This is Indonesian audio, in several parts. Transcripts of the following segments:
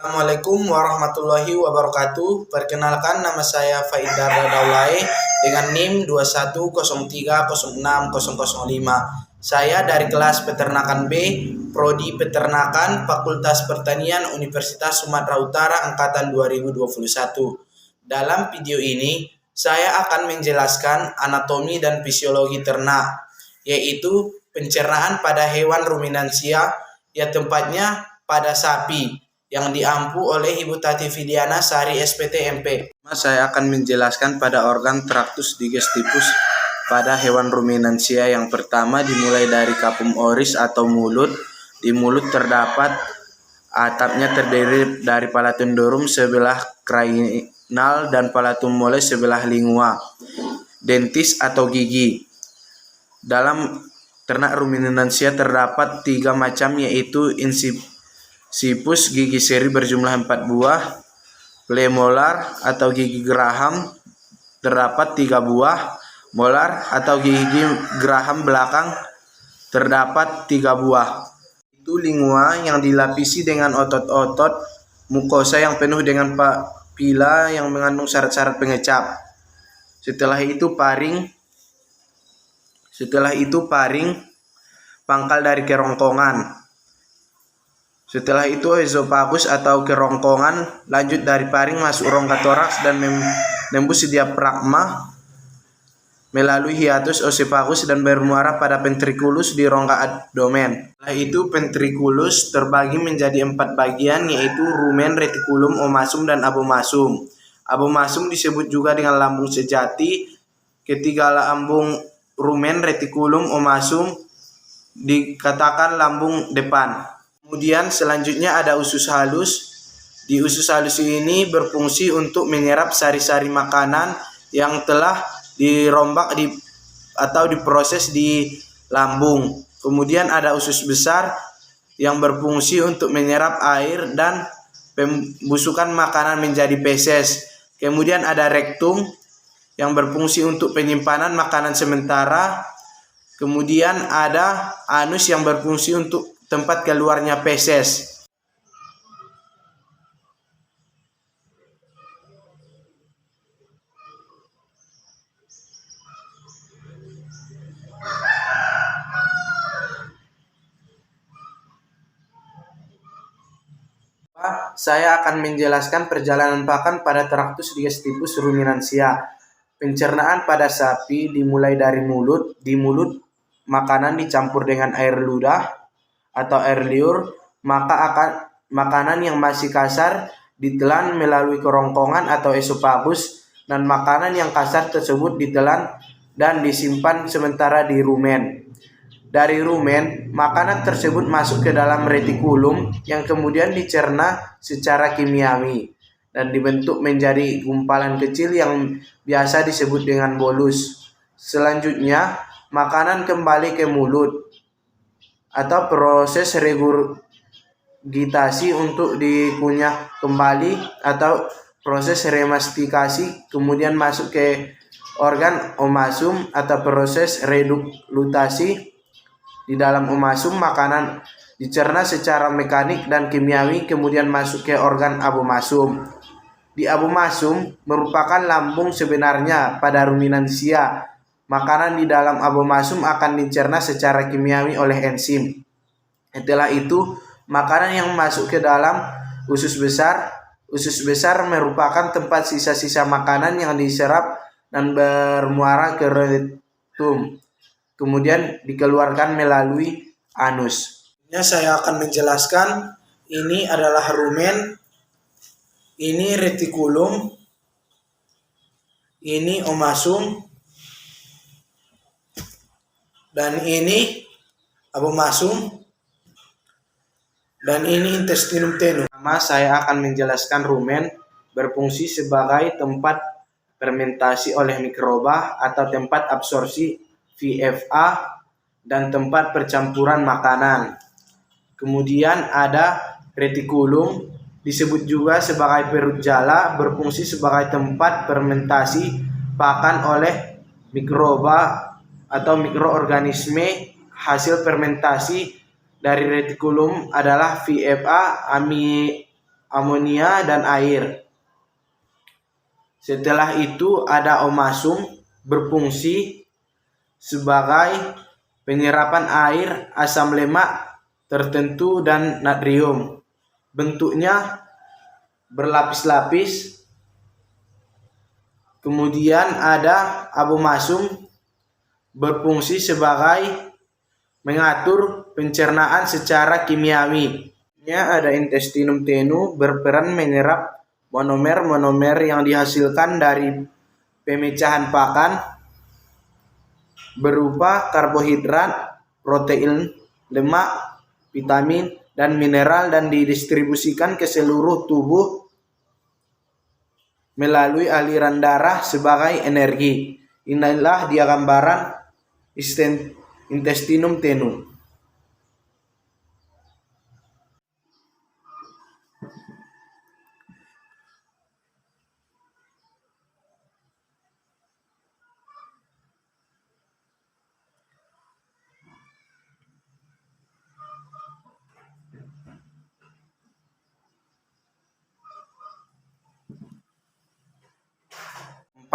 Assalamualaikum warahmatullahi wabarakatuh. Perkenalkan, nama saya Faidar Daulay dengan NIM 2103060005. Saya dari kelas Peternakan B, Prodi Peternakan, Fakultas Pertanian Universitas Sumatera Utara angkatan 2021. Dalam video ini, saya akan menjelaskan anatomi dan fisiologi ternak, yaitu pencernaan pada hewan ruminansia, ya tempatnya pada sapi, yang diampu oleh Ibu Tati Fidiana Sari SPTMP. Saya akan menjelaskan pada organ traktus digestivus pada hewan ruminansia. Yang pertama dimulai dari kapum oris atau mulut. Di mulut terdapat atapnya terdiri dari palatum durum sebelah cranial dan palatum molles sebelah lingua. Dentis atau gigi. Dalam ternak ruminansia terdapat 3 macam, yaitu Sipus gigi seri berjumlah 4 buah, premolar atau gigi geraham terdapat 3 buah, molar atau gigi geraham belakang terdapat 3 buah. Itu lingua yang dilapisi dengan otot-otot mukosa yang penuh dengan papila yang mengandung syarat-syarat pengecap. Setelah itu paring, pangkal dari kerongkongan. Setelah itu esofagus atau kerongkongan, lanjut dari paring masuk rongga toraks dan menembus diafragma melalui hiatus oesophagus dan bermuara pada ventriculus di rongga abdomen. Setelah itu ventriculus terbagi menjadi 4 bagian, yaitu rumen, retikulum, omasum, dan abomasum. Abomasum disebut juga dengan lambung sejati. Ketiga lambung rumen, retikulum, omasum dikatakan lambung depan. Kemudian selanjutnya ada usus halus. Di usus halus ini berfungsi untuk menyerap sari-sari makanan yang telah dirombak atau diproses di lambung. Kemudian ada usus besar yang berfungsi untuk menyerap air dan pembusukan makanan menjadi feses. Kemudian ada rektum yang berfungsi untuk penyimpanan makanan sementara. Kemudian ada anus yang berfungsi untuk tempat keluarnya feses. Saya akan menjelaskan perjalanan pakan pada traktus digestivus ruminansia. Pencernaan pada sapi dimulai dari mulut. Di mulut makanan dicampur dengan air ludah atau air liur, maka makanan yang masih kasar ditelan melalui kerongkongan atau esofagus, dan makanan yang kasar tersebut ditelan dan disimpan sementara di rumen. Dari rumen, makanan tersebut masuk ke dalam retikulum yang kemudian dicerna secara kimiawi dan dibentuk menjadi gumpalan kecil yang biasa disebut dengan bolus. Selanjutnya, makanan kembali ke mulut atau proses regurgitasi untuk dikunyah kembali atau proses remastikasi, kemudian masuk ke organ omasum atau proses reduktasi. Di dalam omasum, makanan dicerna secara mekanik dan kimiawi kemudian masuk ke organ abomasum. Di abomasum merupakan lambung sebenarnya pada ruminansia. Makanan di dalam abomasum akan dicerna secara kimiawi oleh enzim. Setelah itu, makanan yang masuk ke dalam usus besar. Usus besar merupakan tempat sisa-sisa makanan yang diserap dan bermuara ke rektum, kemudian dikeluarkan melalui anus. Saya akan menjelaskan, ini adalah rumen, ini retikulum, ini omasum, dan ini abomasum, dan ini intestinum tenue. Pertama, saya akan menjelaskan rumen berfungsi sebagai tempat fermentasi oleh mikroba atau tempat absorpsi VFA dan tempat percampuran makanan. Kemudian ada retikulum, disebut juga sebagai perut jala, berfungsi sebagai tempat fermentasi pakan oleh mikroba atau mikroorganisme. Hasil fermentasi dari retikulum adalah VFA, amonia, dan air. Setelah itu ada omasum berfungsi sebagai penyerapan air, asam lemak tertentu, dan natrium. Bentuknya berlapis-lapis. Kemudian ada abomasum berfungsi sebagai mengatur pencernaan secara kimiawi. Ada intestinum tenue berperan menyerap monomer-monomer yang dihasilkan dari pemecahan pakan berupa karbohidrat, protein, lemak, vitamin, dan mineral, dan didistribusikan ke seluruh tubuh melalui aliran darah sebagai energi. Inilah dia gambaran intestinum tenue.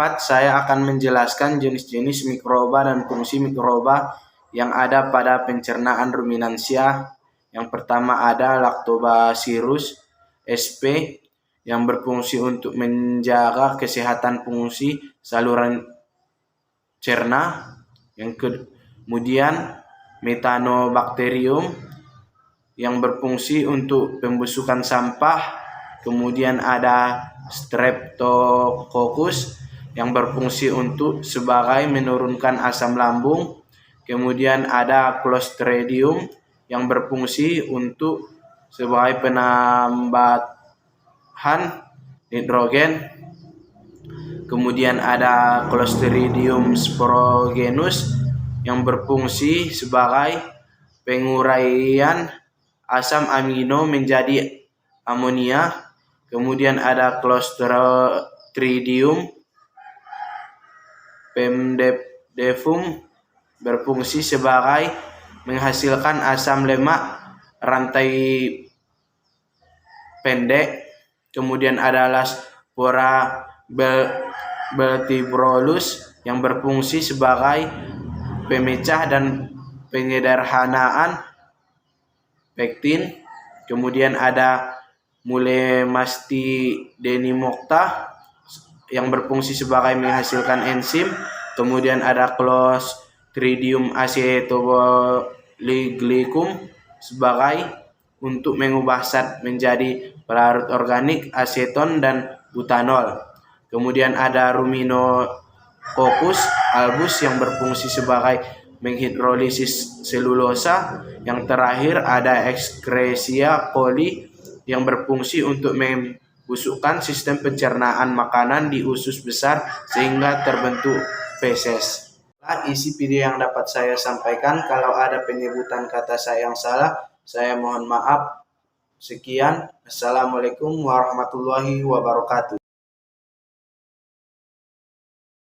Saya akan menjelaskan jenis-jenis mikroba dan fungsi mikroba yang ada pada pencernaan ruminansia. Yang pertama ada Lactobacillus sp yang berfungsi untuk menjaga kesehatan fungsi saluran cerna. Kemudian Methanobacterium yang berfungsi untuk pembusukan sampah. Kemudian ada Streptococcus yang berfungsi untuk sebagai menurunkan asam lambung. Kemudian ada Clostridium yang berfungsi untuk sebagai penambahan nitrogen. Kemudian ada Clostridium sporogenus yang berfungsi sebagai penguraian asam amino menjadi amonia. Kemudian ada Clostridium pemdefum berfungsi sebagai menghasilkan asam lemak rantai pendek. Kemudian ada Laspora vertibrolus yang berfungsi sebagai pemecah dan penyederhanaan pektin. Kemudian ada Mulemastidenimocta yang berfungsi sebagai menghasilkan enzim. Kemudian ada Clostridium acetobulglicum sebagai untuk mengubah zat menjadi pelarut organik aseton dan butanol. Kemudian ada Ruminococcus albus yang berfungsi sebagai menghidrolisis selulosa. Yang terakhir ada Escherichia coli yang berfungsi untuk membusukkan sistem pencernaan makanan di usus besar sehingga terbentuk feses. Isi video yang dapat saya sampaikan. Kalau ada penyebutan kata saya yang salah, saya mohon maaf. Sekian. Assalamualaikum warahmatullahi wabarakatuh.